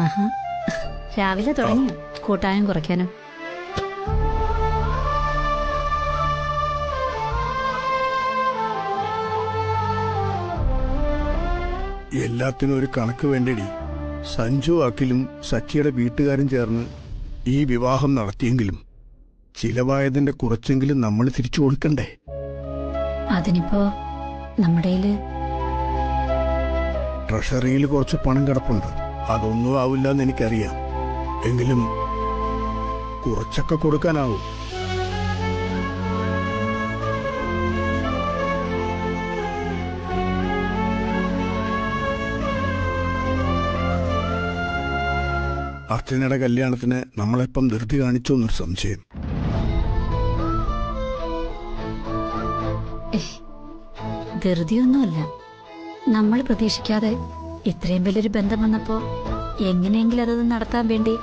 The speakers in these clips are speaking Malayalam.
ആഹാ, രാവിലെ തുടങ്ങി കൂട്ടാനും കുറയ്ക്കാനും. എല്ലാത്തിനും ഒരു കണക്ക് വേണ്ടടി. സഞ്ജു അഖിലും സച്ചിയുടെ വീട്ടുകാരും ചേർന്ന് ഈ വിവാഹം നടത്തിയെങ്കിലും ചിലവായതിന്റെ കുറച്ചെങ്കിലും നമ്മൾ തിരിച്ചു കൊടുക്കണ്ടേ? അതിനിപ്പോ നമ്മുടെ ട്രഷറിയിൽ കുറച്ച് പണം കിടപ്പുണ്ട്. അതൊന്നും ആവില്ല എന്ന് എനിക്കറിയാം. എങ്കിലും കുറച്ചൊക്കെ കൊടുക്കാനാവും. അർച്ചനയുടെ കല്യാണത്തിന് നമ്മളെപ്പം ധൃതി കാണിച്ചോ എന്നൊരു സംശയം. ധൃതിയൊന്നുമല്ല. നമ്മൾ പ്രതീക്ഷിക്കാതെ ഇത്രയും വലിയൊരു ബന്ധം വന്നപ്പോ എങ്ങനെയെങ്കിലും അതൊന്ന് നടത്താൻ വേണ്ടി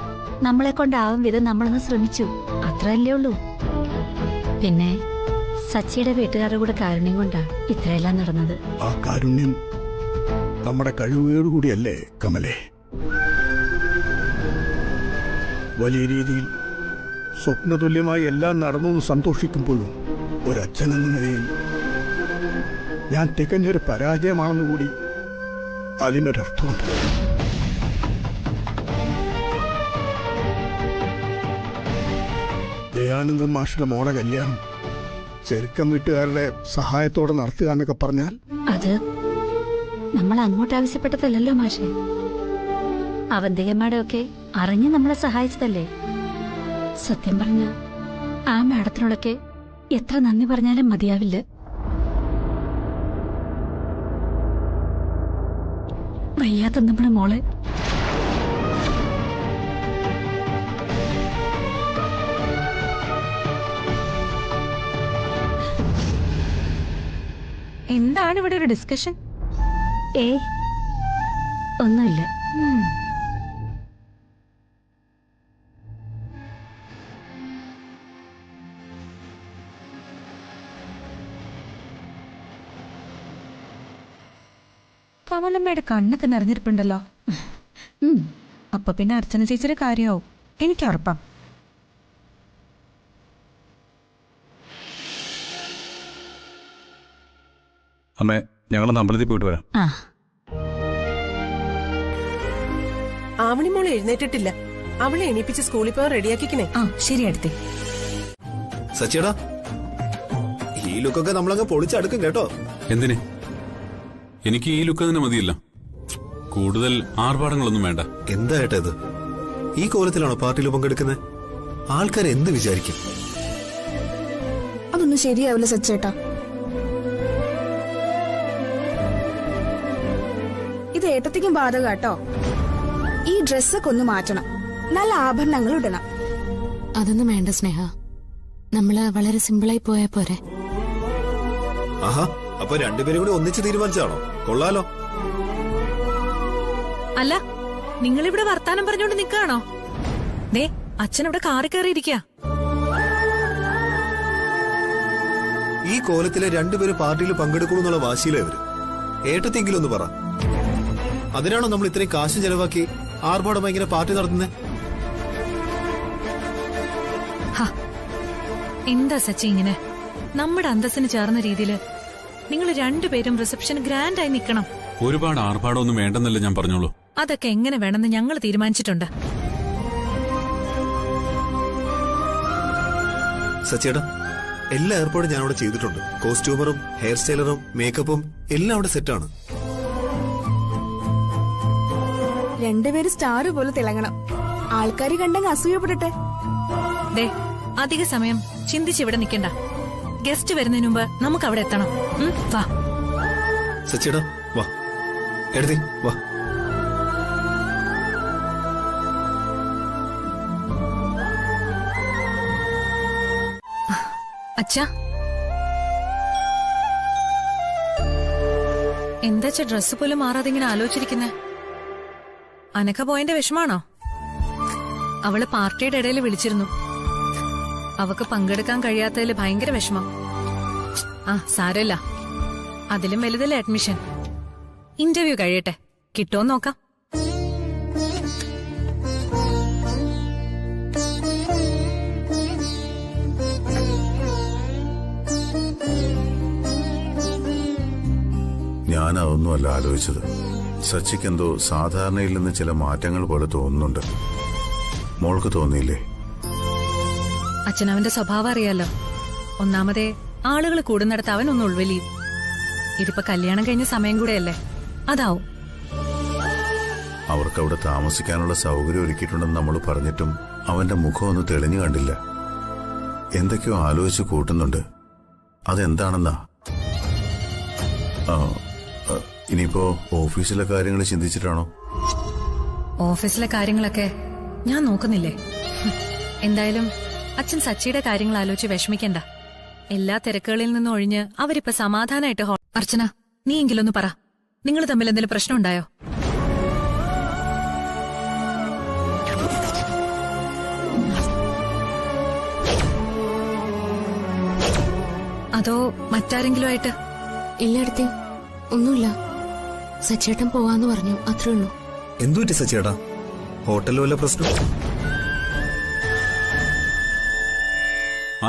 നമ്മളെ കൊണ്ടാവും വിധം നമ്മളൊന്ന് ശ്രമിച്ചു. അത്രയല്ലേ ഉള്ളൂ. പിന്നെ സച്ചിയുടെ വീട്ടുകാരുടെ കൂടെ കാരുണ്യം കൊണ്ടാ ഇത്രയെല്ലാം നടന്നത്. ആ കാരുണ്യം നമ്മുടെ കഴിവുകേടുകൂടിയല്ലേ കമലേ? വലിയ രീതിയിൽ സ്വപ്നതുല്യമായി എല്ലാം നടന്നു സന്തോഷിക്കുമ്പോഴും ഒരച്ഛനെന്ന നിലയിൽ ഞാൻ തികഞ്ഞൊരു പരാജയമാണെന്ന് കൂടി അതിനൊരർത്ഥമുണ്ട്. ദയാനന്ദൻ മാഷിന്റെ മോളെ കല്യാണം ചെറുക്കം വീട്ടുകാരുടെ സഹായത്തോടെ നടത്തുക എന്നൊക്കെ പറഞ്ഞാൽ അത് നമ്മൾ അങ്ങോട്ട് ആവശ്യപ്പെട്ടതല്ലോ മാഷെ. അവന്തികമ്മയുടെ ഒക്കെ അറിഞ്ഞ് നമ്മളെ സഹായിച്ചതല്ലേ. സത്യം പറഞ്ഞ ആ മാഡത്തിനോടൊക്കെ എത്ര നന്ദി പറഞ്ഞാലും മതിയാവില്ല. വയ്യാത്ത നമ്മുടെ മോളെ എന്താണ് ഇവിടെ ഒരു ഡിസ്കഷൻ? ഒന്നുമില്ല. കമലമ്മയുടെ കണ്ണൊക്കെ നിറഞ്ഞിരിപ്പുണ്ടല്ലോ. അപ്പൊ പിന്നെ അർച്ചന ചേച്ചിയുടെ കാര്യമാവും, എനിക്ക് ഉറപ്പാം. അമ്മേ, ഞങ്ങളൊന്ന് അമ്പലത്തിൽ പോയിട്ട് വരാം. ആവണിമോളെ എഴുന്നേറ്റിട്ടില്ല. അവളെ എണീപ്പിച്ച് സ്കൂളിൽ പോകാൻ റെഡിയാക്കിക്കണേ. ശരി അടുത്തേ. സച്ചിയടാ, ഈ ലുക്കൊക്കെ നമ്മളങ്ങ് പൊളിച്ചടുക്കും കേട്ടോ. എന്തിന്? എനിക്ക് ഈ ലുക്ക് തന്നെ മതിയല്ല. കൂടുതൽ ആർഭാടങ്ങളൊന്നും വേണ്ട. എന്താ ഏട്ടാ ഇത്? ഈ കോലത്തിലാണോ പാർട്ടിയിൽ പങ്കെടുക്കുന്നത്? ആൾക്കാർ എന്ത് വിചാരിക്കും? അതൊന്നും ശരിയാവില്ല സച്ചേട്ടാ. ഇത് ഏട്ടത്തിക്കും ബാധക കേട്ടോ. ഈ ഡ്രസ്സൊക്കെ ഒന്ന് മാറ്റണം, നല്ല ആഭരണങ്ങൾ ഇടണം. അതൊന്നും വേണ്ട സ്നേഹ, നമ്മള് വളരെ സിമ്പിളായി പോയാ പോരെ. ആഹാ, അപ്പൊ രണ്ടുപേരും കൂടി ഒന്നിച്ച് തീരുമാനിച്ചാണോ? കൊള്ളാലോ. അല്ല, നിങ്ങളിവിടെ വർത്താനം പറഞ്ഞോണ്ട് നിക്കാണോ? ദേ, അച്ഛനവിടെ കാറി കയറിയിരിക്കുക. ഈ കോലത്തിലെ രണ്ടുപേരും പാർട്ടിയിൽ പങ്കെടുക്കണു എന്നുള്ള വാശിയിലെ അവര്. ഏട്ടത്തെങ്കിലും ഒന്ന് പറ. അതിനാണോ നമ്മൾ ഇത്രയും കാശ് ചെലവാക്കി ആർഭാടമായി ഇങ്ങനെ പാർട്ടി നടത്തുന്നത്? എന്താ സച്ചി ഇങ്ങനെ? നമ്മുടെ അന്തസ്സിന് ചേർന്ന രീതിയില് നിങ്ങൾ രണ്ടുപേരും റിസപ്ഷൻ ഗ്രാൻഡായി നിക്കണം. ഒരുപാട് ആർഭാടമൊന്നും വേണ്ടെന്നല്ലേ ഞാൻ പറഞ്ഞോളൂ. അതൊക്കെ എങ്ങനെ വേണമെന്ന് ഞങ്ങൾ തീരുമാനിച്ചിട്ടുണ്ട്. സച്ചിയേട്ടാ, എല്ലാ ഏർപ്പാടും ഞാൻ അവിടെ ചെയ്തിട്ടുണ്ട്. കോസ്റ്റ്യൂമറും ഹെയർ സ്റ്റൈലറും മേക്കപ്പും എല്ലാം അവിടെ സെറ്റാണ്. രണ്ടുപേരും സ്റ്റാർ പോലെ തിളങ്ങണം. ആൾക്കാര് കണ്ടങ്ങ് അസൂയപ്പെടട്ടെ. ദേ, അധിക സമയം ചിന്തിച്ചിവിടെ നിൽക്കണ്ട. ഗസ്റ്റ് വരുന്നതിന് മുമ്പ് നമുക്ക് അവിടെ എത്തണം. വാ സച്ചിയേട്ടാ, വാ. എടുത്തി വാ. അച്ഛാ, എന്താച്ചാ ഡ്രസ്സ് പോലും മാറാതെ ഇങ്ങനെ ആലോചിച്ചിരിക്കുന്നെ? അനക്ക പോയതിന്റെ വിഷമാണോ? അവള് പാർട്ടിയുടെ ഇടയിൽ വിളിച്ചിരുന്നു. അവക്ക് പങ്കെടുക്കാൻ കഴിയാത്തതിൽ ഭയങ്കര വിഷമം. സാരമില്ല, അതിലും വലുതല്ലേ അഡ്മിഷൻ. ഇന്റർവ്യൂ കഴിയട്ടെ, കിട്ടുമോ നോക്കാം. ഞാൻ അതൊന്നുമല്ല ആലോചിച്ചത്. സച്ചിക്കെന്തോ സാധാരണയിൽ നിന്ന് ചില മാറ്റങ്ങൾ പോലെ തോന്നുന്നുണ്ട്. മോൾക്ക് തോന്നിയില്ലേ? അച്ഛനവന്റെ സ്വഭാവം അറിയാലോ. ഒന്നാമതേ ആളുകൾ കൂടുന്നിടത്ത് അവൻ ഒന്ന് ഉൾവലിയും. ഇതിപ്പോ കല്യാണം കഴിഞ്ഞ സമയം കൂടെയല്ലേ, അതാവും. അവർക്ക് അവിടെ താമസിക്കാനുള്ള സൗകര്യം ഒരുക്കിയിട്ടുണ്ടെന്ന് നമ്മൾ പറഞ്ഞിട്ടും അവന്റെ മുഖം ഒന്ന് തെളിഞ്ഞു കണ്ടില്ല. എന്തൊക്കെയോ ആലോചിച്ച് കൂട്ടുന്നുണ്ട്. അതെന്താണെന്നാ? ഇനിയിപ്പോ ഓഫീസിലെ കാര്യങ്ങൾ ചിന്തിച്ചിട്ടാണോ? ഓഫീസിലെ കാര്യങ്ങളൊക്കെ ഞാൻ നോക്കുന്നില്ലേ. എന്തായാലും അച്ഛൻ സച്ചിയുടെ കാര്യങ്ങൾ ആലോചിച്ച് വിഷമിക്കണ്ട. എല്ലാ തിരക്കുകളിൽ നിന്നും ഒഴിഞ്ഞ് അവരിപ്പോ സമാധാനമായിട്ട് അർച്ചന, നീ എങ്കിലൊന്ന് പറ, നിങ്ങൾ തമ്മിൽ എന്തെങ്കിലും പ്രശ്നം ഉണ്ടായോ? അതോ മറ്റാരെങ്കിലും ആയിട്ട്? ഇല്ലടത്തെ, ഒന്നുമില്ല. സച്ചേട്ടൻ പോവാന്ന് പറഞ്ഞു, അത്രേ ഉള്ളൂ. എന്തു പറ്റി സച്ചേട്ടാ? ഹോട്ടലിൽ വല്ല പ്രശ്നം?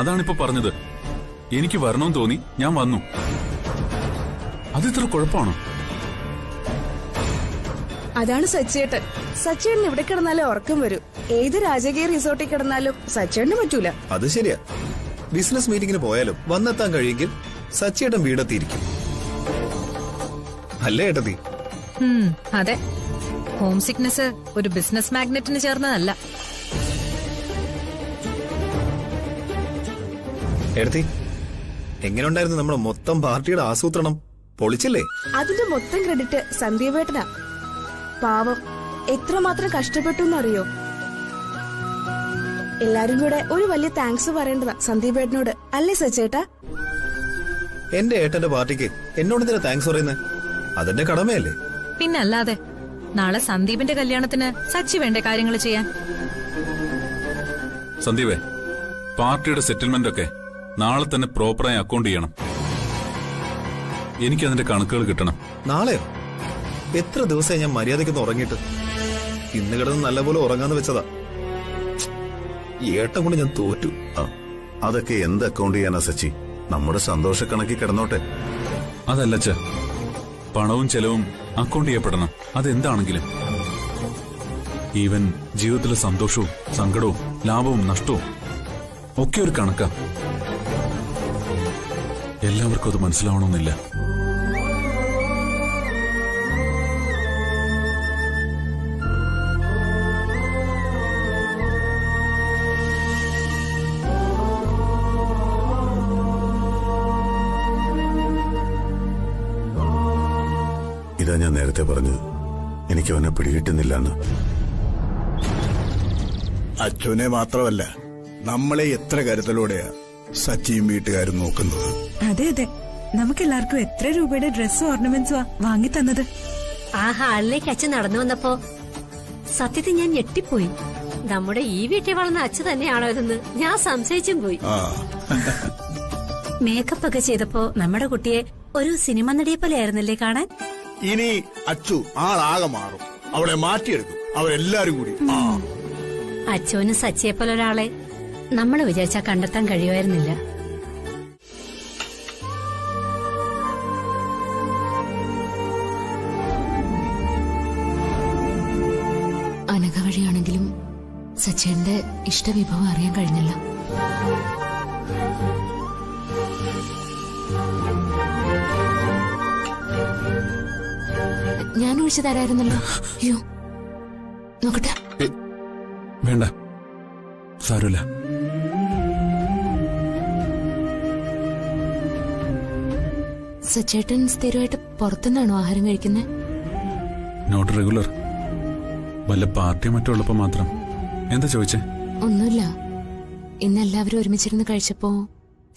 അതാണിപ്പോ പറഞ്ഞത്. എനിക്ക് വരണമെന്ന് തോന്നി, ഞാൻ വന്നു. അതിത്ര കുഴപ്പമാണോ? അതാണ് സച്ചേട്ടൻ. സച്ചേട്ടൻ എവിടെ കിടന്നാലും ഉറക്കം വരും. ഏത് രാജകീയ റിസോർട്ടിൽ കിടന്നാലും സച്ചേട്ടന് പറ്റൂല. അത് ശരിയാ. ബിസിനസ് മീറ്റിംഗിന് പോയാലും വന്നെത്താൻ കഴിയെങ്കിൽ സച്ചേട്ടൻ വീടെത്തിയിരിക്കും. അല്ലേ ഏട്ടത്തി? അതെ. ഹോം സിക്നെസ് ഒരു ബിസിനസ് മാഗ്നറ്റിന് ചേർന്നതല്ല. ഏട്ടത്തി, എങ്ങനെയുണ്ടായിരുന്നു നമ്മുടെ മൊത്തം പാർട്ടിയുടെ ആസൂത്രണം? പൊളിച്ചില്ലേ? അതിന്റെ മൊത്തം ക്രെഡിറ്റ് സന്ദീപേട്ടനാ. പാവം എത്രമാത്രം കഷ്ടപ്പെട്ടു എന്നറിയോ? എല്ലാരും കൂടെ ഒരു വലിയ താങ്ക്സ് പറയേണ്ടതാ സന്ദീപേട്ടനോട്, അല്ലേ സച്ചേട്ടാ? എന്റെ ഏട്ടന്റെ പാർട്ടിക്ക് എന്നോട് എന്തിനാ താങ്ക്സ് പറയുന്നത്? അതെന്റെ കടമയല്ലേ? പിന്നല്ലാതെ. നാളെ സന്ദീപിന്റെ കല്യാണത്തിന് സച്ചി വേണ്ട കാര്യങ്ങൾ ചെയ്യാൻ. സന്ദീപേ, പാർട്ടിയുടെ സെറ്റിൽമെന്റ് ഒക്കെ നാളെ തന്നെ പ്രോപ്പറായി അക്കൗണ്ട് ചെയ്യണം. എനിക്കതിന്റെ കണക്കുകൾ കിട്ടണം. നാളെയോ? എത്ര ദിവസമായി ഞാൻ മര്യാദയ്ക്കൊന്ന് ഉറങ്ങിയിട്ട്. ഇന്ന് കിടന്ന് നല്ലപോലെ ഉറങ്ങാന്ന് വെച്ചതാ. ഏട്ടൻ കൊണ്ട് ഞാൻ തോറ്റു. അതൊക്കെ എന്ത് അക്കൗണ്ട് ചെയ്യാനാ സച്ചി? നമ്മുടെ സന്തോഷ കണക്കിൽ കിടന്നോട്ടെ. അതല്ല അച്ഛാ, പണവും ചെലവും അക്കൗണ്ട് ചെയ്യപ്പെടണം. അതെന്താണെങ്കിലും. ഈവൻ ജീവിതത്തിലെ സന്തോഷവും സങ്കടവും ലാഭവും നഷ്ടവും ഒക്കെ ഒരു കണക്കാ. എല്ലാവർക്കും അത് മനസ്സിലാവണമെന്നില്ല. ഇതാ ഞാൻ നേരത്തെ പറഞ്ഞത്, എനിക്ക് അവനെ പിടികിട്ടുന്നില്ലെന്ന്. അച്ഛനെ മാത്രമല്ല, നമ്മളെ എത്ര കരുതലോടെയാ സച്ചിയും വീട്ടുകാരും നോക്കുന്നത്. അതെ അതെ, നമുക്കെല്ലാവർക്കും എത്ര രൂപയുടെ ഡ്രസ്സും ഓർണമെന്റ്സും വാങ്ങി തന്നത്. ആ ഹാളിലേക്ക് അച്ഛൻ നടന്നു വന്നപ്പോ സത്യത്തിൽ ഞാൻ ഞെട്ടിപ്പോയി. നമ്മുടെ ഈ വീട്ടിൽ വളർന്ന അച്ഛൻ തന്നെയാണോ ഇതെന്ന് ഞാൻ സംശയിച്ചും പോയി. മേക്കപ്പ് ഒക്കെ ചെയ്തപ്പോ നമ്മുടെ കുട്ടിയെ ഒരു സിനിമ നടിയെ പോലെ ആയിരുന്നല്ലേ കാണാൻ. ഇനി അച്ചു ആളാകെ മാറും. അവളെ മാറ്റിയെടുക്കും അവരെല്ലാരും കൂടി. അച്ചുവിന് സച്ചിയെ പോലെ ഒരാളെ നമ്മൾ വിചാരിച്ചാ കണ്ടെത്താൻ കഴിയുമായിരുന്നില്ല. അനഘ വഴിയാണെങ്കിലും സച്ചേന്റെ ഇഷ്ടവിഭവം അറിയാൻ കഴിഞ്ഞില്ല. ഞാൻ ഒഴിച്ചു തരായിരുന്നല്ലോ. അയ്യോ, നോക്കട്ടെ. വേണ്ട, സാരമില്ല. സച്ചേട്ടൻ സ്ഥിരമായിട്ട് പുറത്തുനിന്നാണോ ആഹാരം കഴിക്കുന്നത്? Not regular. വല്ല പാർട്ടി മറ്റുള്ളപ്പോ മാത്രം. എന്താ ചോദിച്ചേ? ഒന്നുമില്ല. ഇന്ന് എല്ലാവരും ഒരുമിച്ചിരുന്ന് കഴിച്ചപ്പോ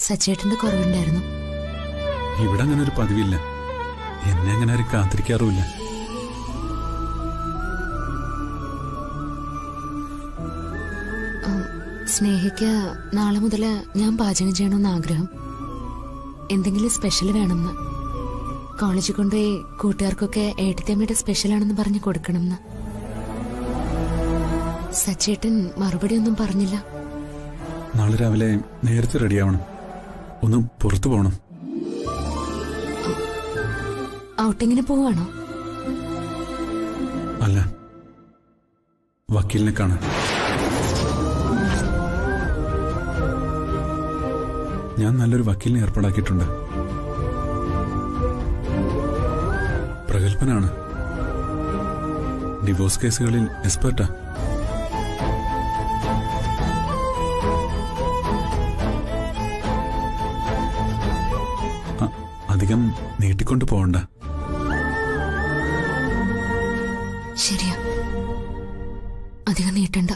സച്ചേട്ടന്റെ കുറവുണ്ടായിരുന്നു. ഇവിടെ അങ്ങനെ ഒരു പതിവില്ല. എന്നെ അങ്ങനെ ആരും കാത്തിരിക്കാറുമില്ല. സ്നേഹയ്ക്ക് നാളെ മുതല് ഞാൻ പാചകം ചെയ്യണമെന്ന് ആഗ്രഹം. എന്തെങ്കിലും സ്പെഷ്യൽ വേണമെന്ന്. കോളേജിൽ കൊണ്ടുപോയി കൂട്ടുകാർക്കൊക്കെ ഏട്ടത്തിയമ്മയുടെ സ്പെഷ്യലാണെന്ന് പറഞ്ഞു കൊടുക്കണമെന്ന്. സച്ചേട്ടൻ മറുപടി ഒന്നും പറഞ്ഞില്ല. നാളെ രാവിലെ നേരത്തെ റെഡിയാവണം. ഒന്ന് പുറത്തു പോകണം. ഔട്ടിങ്ങിന് പോവാണോ? അല്ല, വക്കീലിനെ കാണാൻ. ഞാൻ നല്ലൊരു വക്കീലിനെ ഏർപ്പാടാക്കിയിട്ടുണ്ട്. പ്രഗത്ഭനാണ്. ഡിവോഴ്സ് കേസുകളിൽ എക്സ്പെർട്ടാ. അധികം നീട്ടിക്കൊണ്ടു പോകണ്ട. ശരിയാ, അധികം നീട്ടണ്ട.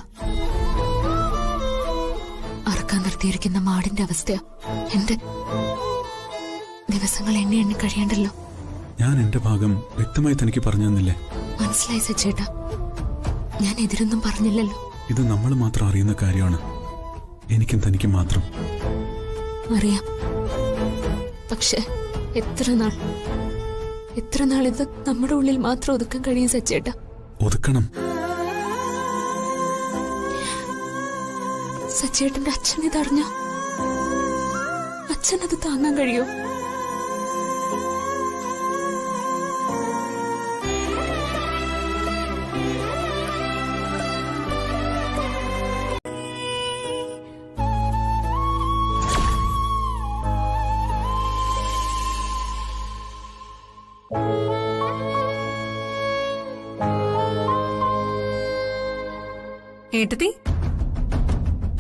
അറക്കാൻ നിർത്തിയിരിക്കുന്ന മാടിന്റെ അവസ്ഥയാ എന്റെ. ദിവസങ്ങൾ എണ്ണി എണ്ണി കഴിയണ്ടല്ലോ. ഞാൻ എന്റെ ഭാഗം വ്യക്തമായി തനിക്ക് പറഞ്ഞു തന്നില്ലേ? മനസ്സിലായി സച്ചേട്ടാ, ഞാൻ എതിരൊന്നും പറഞ്ഞില്ലല്ലോ. ഇത് നമ്മൾ മാത്രം അറിയുന്ന കാര്യമാണ്. എനിക്കും തനിക്കും മാത്രം അറിയാം. പക്ഷെ എത്ര നാൾ ഇത് നമ്മുടെ ഉള്ളിൽ മാത്രം ഒതുക്കാൻ കഴിയും സച്ചേട്ടാ? ഒതുക്കണം. സച്ചേട്ടന്റെ അച്ഛൻ ഇതറിഞ്ഞ അച്ഛനത് താങ്ങാൻ കഴിയോ? ഏട്ടത്തി,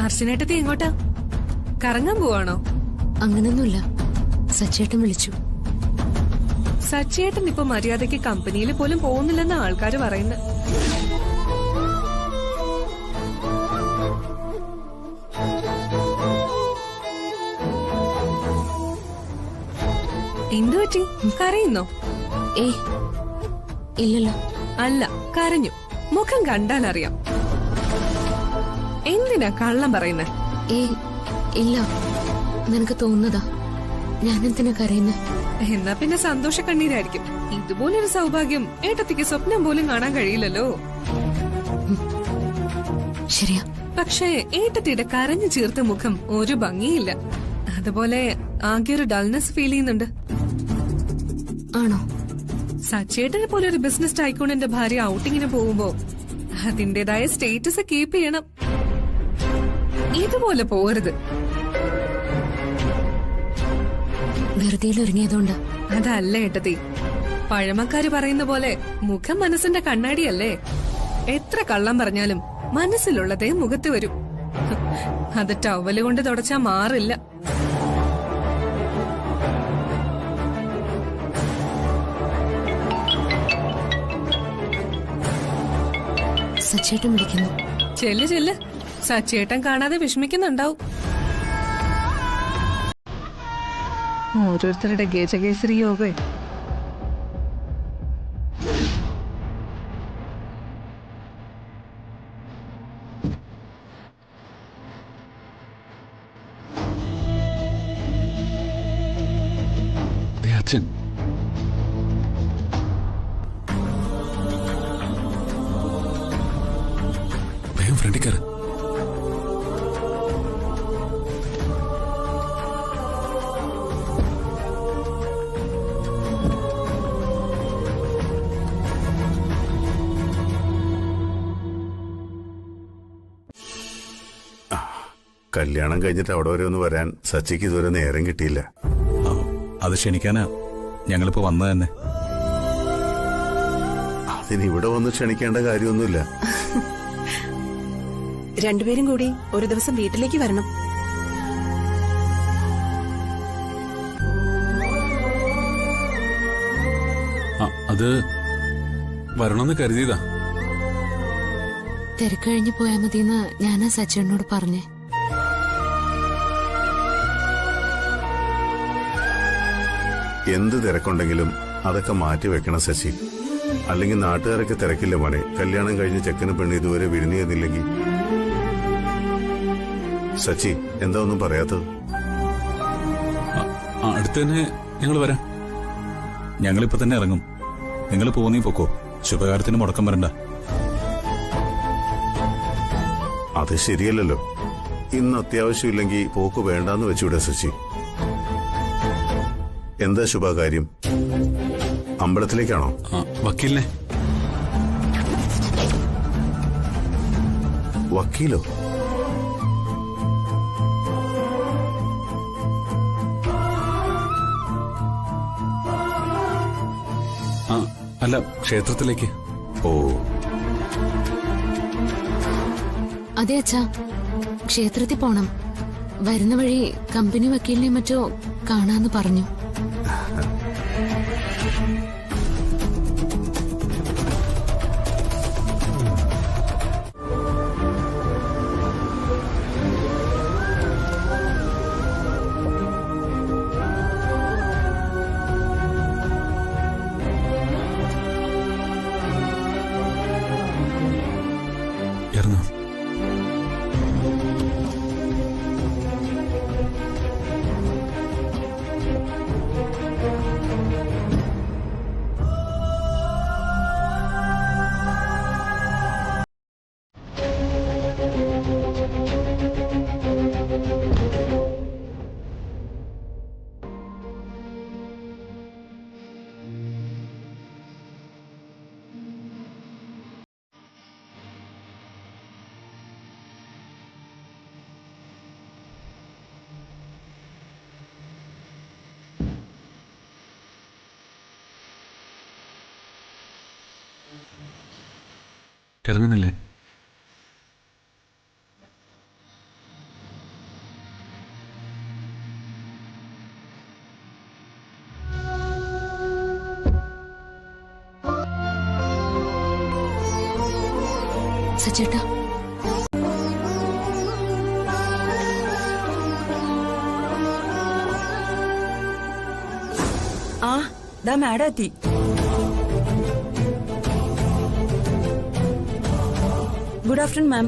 അർച്ചനേട്ടത്തി എങ്ങോട്ടാ? കറങ്ങാൻ പോവാണോ? അങ്ങനൊന്നുമില്ല, സച്ചേട്ടൻ വിളിച്ചു. സച്ചേട്ടൻ ഇപ്പൊ മര്യാദയ്ക്ക് കമ്പനിയിൽ പോലും പോകുന്നില്ലെന്ന ആൾക്കാര് പറയുന്നത്. എന്തു പറ്റി? കരയുന്നോ? ഏയ് ഇല്ലല്ലോ. അല്ല, കരഞ്ഞു. മുഖം കണ്ടാൽ അറിയാം. എന്തിനാ കള്ളം പറയുന്നേ? ഏയ് ഇല്ല, നിനക്ക് തോന്നുന്നതാ. ഞാനെന്തിനാ കരയുന്നേ? എന്നാ പിന്നെ സന്തോഷ കണ്ണീരായിരിക്കും. ഇതുപോലൊരു സൗഭാഗ്യം ഏട്ടത്തിക്ക് സ്വപ്നം പോലും കാണാൻ കഴിയില്ലല്ലോ. ശരിയാ. പക്ഷേ ഏട്ടത്തിയുടെ കരഞ്ഞു ചീർത്ത മുഖം ഒരു ഭംഗിയില്ല. അതുപോലെ ആകെ ഒരു ഡൾനെസ് ഫീൽ ചെയ്യുന്നുണ്ട്. ആണോ? സച്ചേട്ടനെ പോലെ ഒരു ബിസിനസ് ടൈക്കൂണിന്റെ ഭാര്യ ഔട്ടിങ്ങിന് പോകുമ്പോ അതിന്റേതായ സ്റ്റേറ്റസ് കീപ്പ് ചെയ്യണം. ഇതുപോലെ പോകരുത്. വെറുതെ ഒരുങ്ങിയതുകൊണ്ട് അതല്ല ഏട്ടത്തി. പഴമക്കാര് പറയുന്ന പോലെ മുഖം മനസ്സിന്റെ കണ്ണാടിയല്ലേ. എത്ര കള്ളം പറഞ്ഞാലും മനസ്സിലുള്ളതേ മുഖത്ത് വരും. അത് ടവല് കൊണ്ട് തുടച്ചാ മാറില്ല. സച്ചേട്ടൻ വിളിക്കുന്നു. ചെല്ല്. സച്ചേട്ടൻ കാണാതെ വിഷമിക്കുന്നുണ്ടാവും. ഓരോരുത്തരുടെ ഗജകേസരി യോഗേ. അച്ഛൻ വേഗം ഫ്രണ്ടിൽ കയറി. കല്യാണം കഴിഞ്ഞിട്ട് അവിടെ വരെ ഒന്ന് വരാൻ സച്ചിക്ക് ഇതുവരെ നേരം കിട്ടിയില്ല. അത് ക്ഷണിക്കാനാ ഞങ്ങളിപ്പോ വന്നത് തന്നെ. അതിന് ഇവിടെ വന്ന് ക്ഷണിക്കേണ്ട കാര്യമൊന്നുമില്ല. രണ്ടുപേരും കൂടി ഒരു ദിവസം വീട്ടിലേക്ക് വരണം. അത് വരണമെന്ന് കരുതിയതാ. തിരക്ക് കഴിഞ്ഞ് പോയാ മതിയെന്ന് ഞാനാ സച്ചേട്ടനോട് പറഞ്ഞേ. എന്ത് തിരക്കുണ്ടെങ്കിലും അതൊക്കെ മാറ്റി വെക്കണം ശശി. അല്ലെങ്കിൽ നാട്ടുകാരൊക്കെ തിരക്കില്ല മോനെ. കല്യാണം കഴിഞ്ഞ് ചെക്കന് പെണ്ണ് ഇതുവരെ വിരുന്നു ചെയ്തില്ലെങ്കിൽ. സച്ചി, എന്താ ഒന്നും പറയാത്തത്? അടുത്ത് തന്നെ ഞങ്ങൾ വരാം. ഞങ്ങളിപ്പോ തന്നെ ഇറങ്ങും. നിങ്ങൾ പോന്നീ പൊക്കോ. ശുഭകാര്യത്തിന് മുടക്കം വരണ്ട. അത് ശരിയല്ലല്ലോ. ഇന്ന് അത്യാവശ്യമില്ലെങ്കിൽ പോക്ക് വേണ്ടാന്ന് വെച്ചുവിടെ ശശി. എന്താ ശുഭകാര്യം? അമ്പലത്തിലേക്കാണോ? വക്കീലിനെ. വക്കീലോ? അല്ല, ക്ഷേത്രത്തിലേക്ക്. ഓ, അതെ അച്ഛാ, ക്ഷേത്രത്തിൽ പോണം. വരുന്ന വഴി കമ്പനി വക്കീലിനെ മറ്റോ കാണാന്ന് പറഞ്ഞു. ഇറങ്ങാം. ഇറങ്ങുന്നില്ലേ? സച്ചേട്ടാ, ആ ദാ മാഡം എത്തി. ഗുഡ് ആഫ്റ്റർനൂൺ മാം.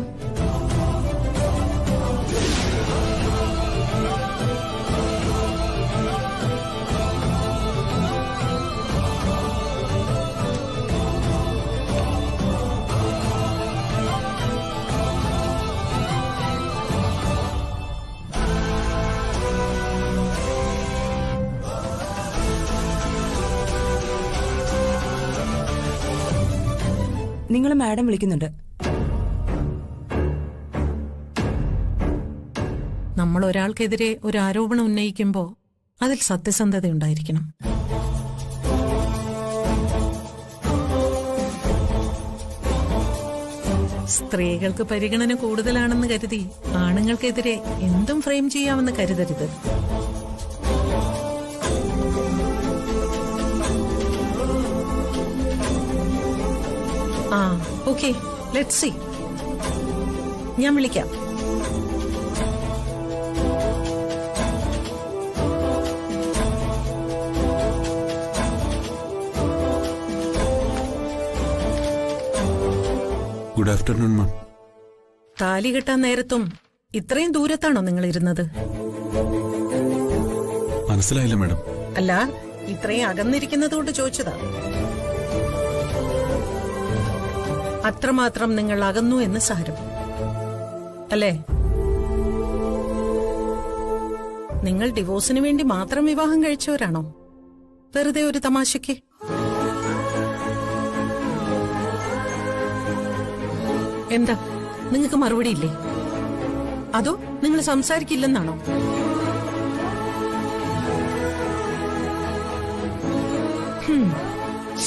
നിങ്ങൾ മാഡം വിളിക്കുന്നുണ്ട്. നമ്മൾ ഒരാൾക്കെതിരെ ഒരു ആരോപണം ഉന്നയിക്കുമ്പോൾ അതിൽ സത്യസന്ധത ഉണ്ടായിരിക്കണം. സ്ത്രീകൾക്ക് പരിഗണന കൂടുതലാണെന്ന് കരുതി ആണുങ്ങൾക്കെതിരെ എന്തും ഫ്രെയിം ചെയ്യാമെന്ന് കരുതരുത്. ആ, ഓക്കെ, ലെറ്റ്സ് സീ. ഞാൻ വിളിക്കാം. Good afternoon ma'am. താലി കെട്ടാൻ നേരത്തും ഇത്രയും ദൂരത്താണോ നിങ്ങൾ ഇരുന്നത്? മനസ്സിലായില്ല മാഡം. അല്ല, ഇത്രയും അകന്നിരിക്കുന്നത് കൊണ്ട് ചോദിച്ചതാ. അത്രമാത്രം നിങ്ങൾ അകന്നു എന്ന് സാരം അല്ലേ? നിങ്ങൾ ഡിവോഴ്സിന് വേണ്ടി മാത്രം വിവാഹം കഴിച്ചവരാണോ? വെറുതെ ഒരു തമാശയ്ക്ക്? എന്താ, നിങ്ങൾക്ക് മറുപടി ഇല്ലേ? അതോ നിങ്ങൾ സംസാരിക്കില്ലെന്നാണോ?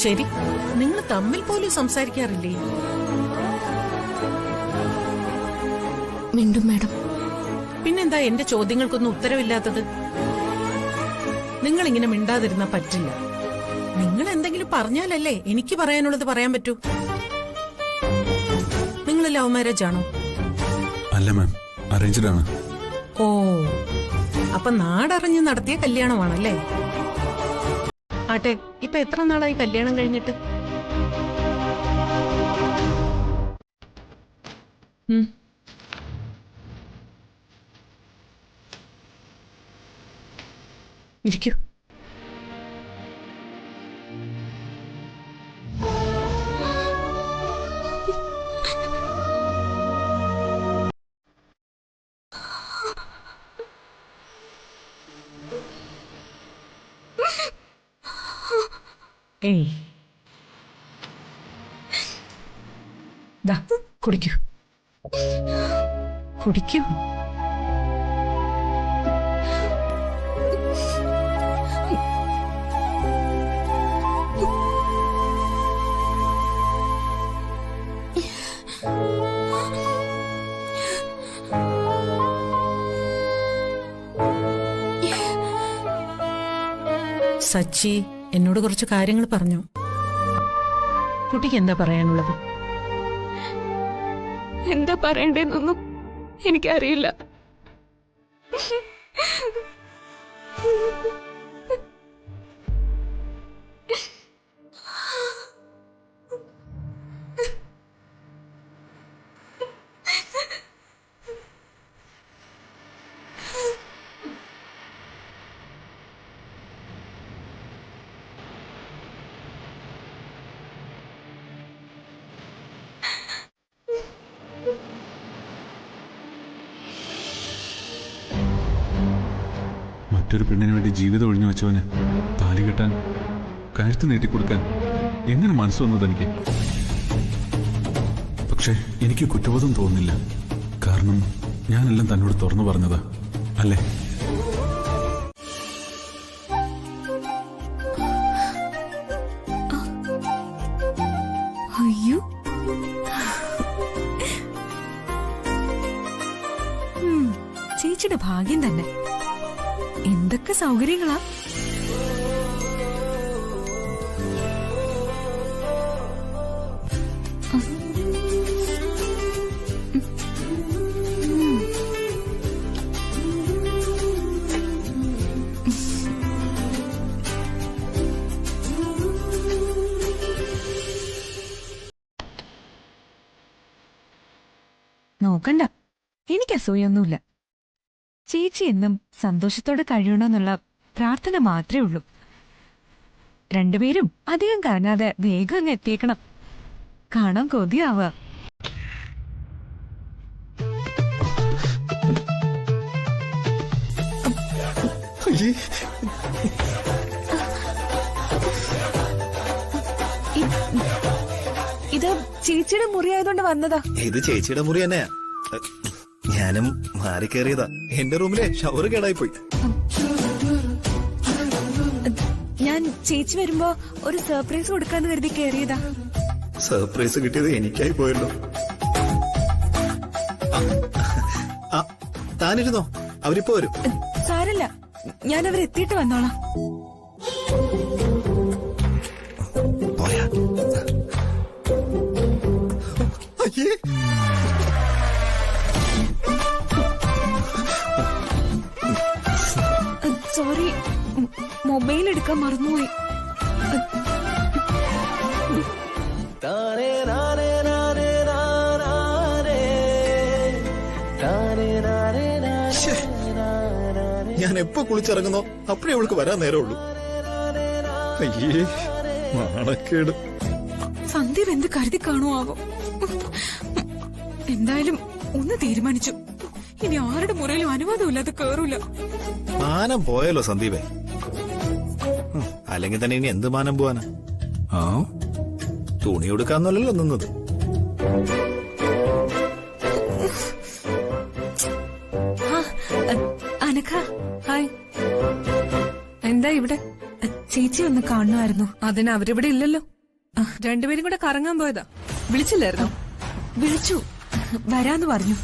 ശരി, നിങ്ങൾ തമ്മിൽ പോലും സംസാരിക്കാറില്ലേ? മിണ്ടും മാഡം. പിന്നെന്താ എന്റെ ചോദ്യങ്ങൾക്കൊന്നും ഉത്തരവില്ലാത്തത്? നിങ്ങൾ ഇങ്ങനെ മിണ്ടാതിരുന്നാ പറ്റില്ല. നിങ്ങൾ എന്തെങ്കിലും പറഞ്ഞാലല്ലേ എനിക്ക് പറയാനുള്ളത് പറയാൻ പറ്റൂ. നിങ്ങൾ ലവ് മാരേജ് ആണോ? അല്ല മാം, അറേഞ്ച്ഡ് ആണ്. ഓ, അപ്പൊ നാടറിഞ്ഞ് നടത്തിയ കല്യാണമാണല്ലേ? ആട്ടെ, ഇപ്പൊ എത്ര നാളായി കല്യാണം കഴിഞ്ഞിട്ട്? ഇരിക്കൂ. ഏയ് ദാ കുടിക്കൂ കുടിക്കൂ. സച്ചി എന്നോട് കുറച്ച് കാര്യങ്ങൾ പറഞ്ഞു. കുട്ടിക്ക് എന്താ പറയാനുള്ളത്? എന്താ പറയണ്ടേന്നൊന്നും എനിക്കറിയില്ല. മറ്റൊരു പെണ്ണിന് വേണ്ടി ജീവിതം ഒഴിഞ്ഞു വെച്ചവന് താലി കെട്ടാൻ, കഴുത്ത് നീട്ടിക്കൊടുക്കാൻ എങ്ങനെ മനസ്സ് വന്നത് എനിക്ക്? പക്ഷെ എനിക്ക് കുറ്റബോധം തോന്നുന്നില്ല. കാരണം ഞാനെല്ലാം തന്നോട് തുറന്നു പറഞ്ഞതാ, അല്ലേ? അയ്യോ, ചേച്ചിയുടെ ഭാഗ്യം തന്നെ. എന്തൊക്കെ സൗകര്യങ്ങളാ. നോക്കണ്ട, എനിക്ക് അസൂയൊന്നുമില്ല. ചേച്ചി എന്നും സന്തോഷത്തോടെ കഴിയണമെന്നുള്ള പ്രാർത്ഥന മാത്രമേ ഉള്ളൂ. രണ്ടുപേരും അധികം കറങ്ങാതെ വേഗം അങ്ങ് എത്തിയേക്കണം. കാണാൻ കൊതിയാവുക. ഇത് ചേച്ചിയുടെ മുറി ആയതുകൊണ്ട് വന്നതാ. ഇത് ചേച്ചിയുടെ മുറി തന്നെയാ. ഞാനും മാറി കയറിയതാ. എന്റെ റൂമിലെ ഷവർ കേടായി പോയി. ഞാൻ ചേച്ചി വരുമ്പോ ഒരു സർപ്രൈസ് കൊടുക്കാന്ന് കരുതി കയറിയതാ. സർപ്രൈസ് കിട്ടിയത് എനിക്കായി പോയല്ലോ. താനിരുന്നോ, അവരിപ്പോ വരും. സാരല്ല, ഞാൻ അവരെത്തിയിട്ട് വന്നോളാം. പോയാ അയ്യേ, സോറി, മൊബൈൽ എടുക്കാൻ മറന്നുപോയി. ഞാൻ എപ്പോ കുളിച്ചിറങ്ങുന്നോ അപ്പഴേ അവൾക്ക് വരാൻ നേരമുള്ളൂ. അയ്യേ, നാണക്കേട്. സന്ദീപ് എന്ത് കരുതി കാണുമാവോ? എന്തായാലും ഒന്ന് തീരുമാനിച്ചു. ഇനി ആരുടെ മുറയിലും അനുവാദമില്ലാതെ കേറൂല. മാനം പോയല്ലോ സന്ദീപേ. അല്ലെങ്കിൽ തന്നെ ഇനി എന്ത് മാനം പോവാനാ? തുണി കൊടുക്കാന്നല്ലോ നിന്നത്. അനഘ, ഹായ്. എന്താ ഇവിടെ? ചേച്ചി ഒന്ന് കാണുമായിരുന്നു. അതിന് അവരിവിടെ ഇല്ലല്ലോ. രണ്ടുപേരും കൂടെ കറങ്ങാൻ പോയതാ. വിളിച്ചില്ലായിരുന്നോ? വിളിച്ചു, വരാന്ന് പറഞ്ഞു.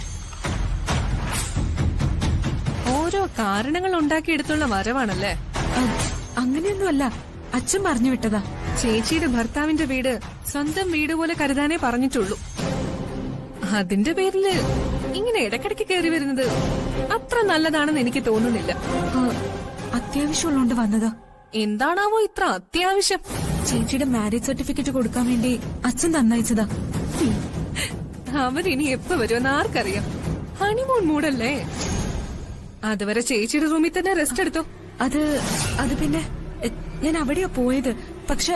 ഓരോ കാരണങ്ങൾ ഉണ്ടാക്കിയെടുത്തുള്ള വരവാണല്ലേ? അങ്ങനെയൊന്നുമല്ല, അച്ഛൻ പറഞ്ഞു വിട്ടതാ. ചേച്ചിയുടെ ഭർത്താവിന്റെ വീട് സ്വന്തം വീട് പോലെ കരുതാനേ പറഞ്ഞിട്ടുള്ളൂ. അതിന്റെ പേരില് ഇങ്ങനെ ഇടയ്ക്കിടയ്ക്ക് കയറി വരുന്നത് അത്ര നല്ലതാണെന്ന് എനിക്ക് തോന്നുന്നില്ല. അത്യാവശ്യമുള്ളോണ്ട് വന്നതാ. എന്താണാവോ ഇത്ര അത്യാവശ്യം? ചേച്ചിയുടെ മാരേജ് സർട്ടിഫിക്കറ്റ് കൊടുക്കാൻ വേണ്ടി അച്ഛൻ തന്നയച്ചതാ. അവരിനി എപ്പോ വരുമെന്ന് ആർക്കറിയാം. ഹണിമൂൺ മൂടല്ലേ? അതുവരെ ചേച്ചിയുടെ റൂമിൽ തന്നെ റെസ്റ്റ് എടുത്തോ. അത് പിന്നെ ഞാൻ അവിടെയാ പോയത്. പക്ഷെ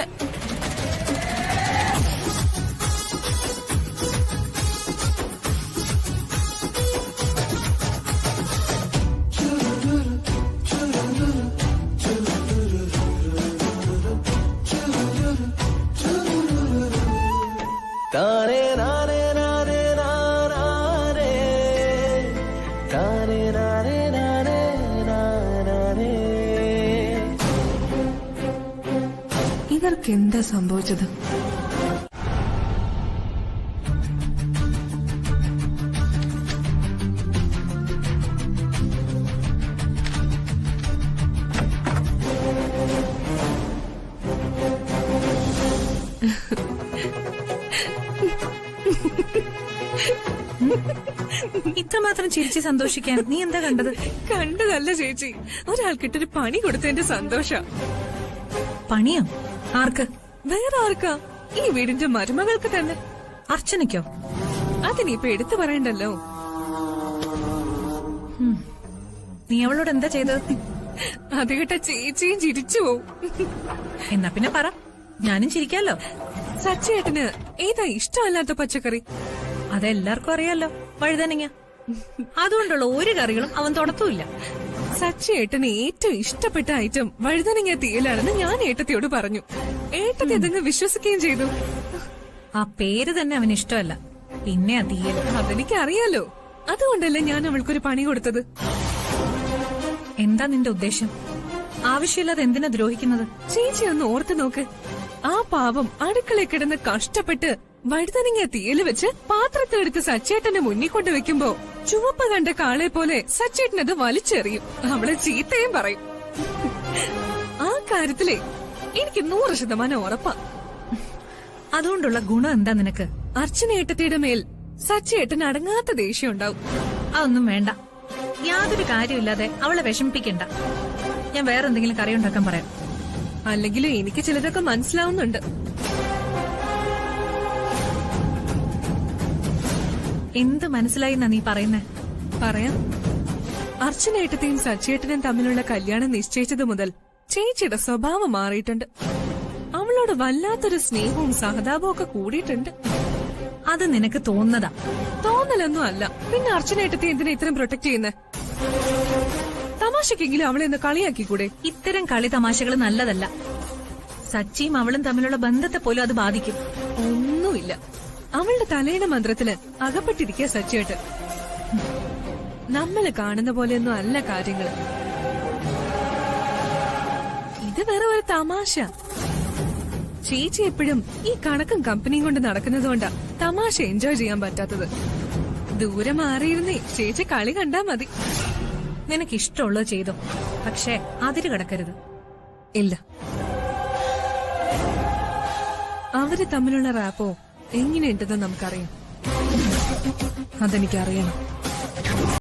ഇവർക്ക് എന്താ സംഭവിച്ചത്? ഇത്രമാത്രം ചിരിച്ച് സന്തോഷിക്കാൻ നീ എന്താ കണ്ടത്? കണ്ടതല്ല ചേച്ചി, ഒരാൾക്കിട്ടൊരു പണി കൊടുത്തതിന്റെ സന്തോഷ. പണിയോ? ആർക്ക്? വേറെ ആർക്കാ? ഈ വീടിന്റെ മരുമകൾക്ക് തന്നെ. അർച്ചനയ്ക്കോ? അതിനിപ്പൊ എടുത്തു പറയണ്ടല്ലോ. നീ അവളോട് എന്താ ചെയ്തത്? അത് കേട്ട ചേച്ചിയും ചിരിച്ചു പോവും. എന്നാ പിന്നെ പറ, ഞാനും ചിരിക്കാലോ. സച്ചേട്ടന് ഏതാ ഇഷ്ടമല്ലാത്ത പച്ചക്കറി? അതെല്ലാവർക്കും അറിയാലോ, വഴുതനങ്ങ. അതുകൊണ്ടുള്ള ഒരു കറികളും അവൻ തൊടത്തുമില്ല. സച്ചേട്ടന് ഏറ്റവും ഇഷ്ടപ്പെട്ട ഐറ്റം വഴുതനങ്ങ തീയലാണെന്ന് ഞാൻ ഏട്ടത്തിയോട് പറഞ്ഞു. ഏട്ടത്തി അതങ്ങ് വിശ്വസിക്കുകയും ചെയ്തു. ആ പേര് തന്നെ അവന് ഇഷ്ടമല്ല, പിന്നെ ആ തീയൽ. അതെനിക്ക് അറിയാലോ, അതുകൊണ്ടല്ലേ ഞാൻ അവൾക്കൊരു പണി കൊടുത്തത്. എന്താ നിന്റെ ഉദ്ദേശം? ആവശ്യമില്ലാതെ എന്തിനാ ദ്രോഹിക്കുന്നത്? ചേച്ചി ഒന്ന് ഓർത്തു നോക്ക്. ആ പാവം അടുക്കളയിൽ കിടന്ന് കഷ്ടപ്പെട്ട് വഴുതനങ്ങ തീയല് വെച്ച് പാത്രത്തെടുത്ത് സച്ചേട്ടന്റെ മുന്നിൽ കൊണ്ട് വെക്കുമ്പോ ചുവപ്പ് കണ്ട കാളെ പോലെ സച്ചേട്ടനത് വലിച്ചെറിയും. അവളെ ചീത്തയും പറയും. ആ കാര്യത്തിലെ എനിക്ക് 100% ഉറപ്പാ. അതുകൊണ്ടുള്ള ഗുണം എന്താ നിനക്ക്? അർച്ചനേട്ടത്തിയുടെ മേൽ സച്ചേട്ടന് അടങ്ങാത്ത ദേഷ്യം ഉണ്ടാവും. അതൊന്നും വേണ്ട. യാതൊരു കാര്യമില്ലാതെ അവളെ വിഷമിപ്പിക്കണ്ട. ഞാൻ വേറെന്തെങ്കിലും കറി ഉണ്ടാക്കാൻ പറയാം. അല്ലെങ്കിലും എനിക്ക് ചിലതൊക്കെ മനസ്സിലാവുന്നുണ്ട്. എന്ത് മനസ്സിലായി എന്നാ നീ പറയുന്നേ? പറയാം. അർച്ചനേട്ടത്തെയും സച്ചേട്ടനും തമ്മിലുള്ള കല്യാണം നിശ്ചയിച്ചത് മുതൽ ചേച്ചിയുടെ സ്വഭാവം മാറിയിട്ടുണ്ട്. അവളോട് വല്ലാത്തൊരു സ്നേഹവും സഹതാപവും ഒക്കെ കൂടിയിട്ടുണ്ട്. അത് നിനക്ക് തോന്നുന്നതാ. തോന്നലൊന്നും അല്ല. പിന്നെ അർച്ചനേട്ടത്തെ എന്തിനാ ഇത്രയും പ്രൊട്ടക്ട് ചെയ്യുന്നേ? തമാശക്കെങ്കിലും അവളെ ഒന്ന് കളിയാക്കിക്കൂടെ? ഇത്തരം കളി തമാശകൾ നല്ലതല്ല. സച്ചിയും അവളും തമ്മിലുള്ള ബന്ധത്തെ പോലും അത് ബാധിക്കും. ഒന്നുമില്ല. അവളുടെ തലയുടെ മന്ത്രത്തിന് അകപ്പെട്ടിരിക്കുക സച്ചേട്ടൻ. നമ്മള് കാണുന്ന പോലെയൊന്നും അല്ല കാര്യങ്ങള്. ഇത് വേറെ ഒരു തമാശ. ചേച്ചി എപ്പോഴും ഈ കണക്കും കമ്പനിയും കൊണ്ട് നടക്കുന്നതുകൊണ്ടാ തമാശ എൻജോയ് ചെയ്യാൻ പറ്റാത്തത്. ദൂരെ മാറിയിരുന്നേ ചേച്ചി കളി കണ്ടാ മതി. നിനക്കിഷ്ടമുള്ളത് ചെയ്തോ, പക്ഷേ അതിര് കിടക്കരുത്. ഇല്ല, അവര് തമ്മിലുള്ള റാപ്പോ എങ്ങനെയുണ്ടെന്ന് നമുക്കറിയാം. അതെനിക്കറിയണം.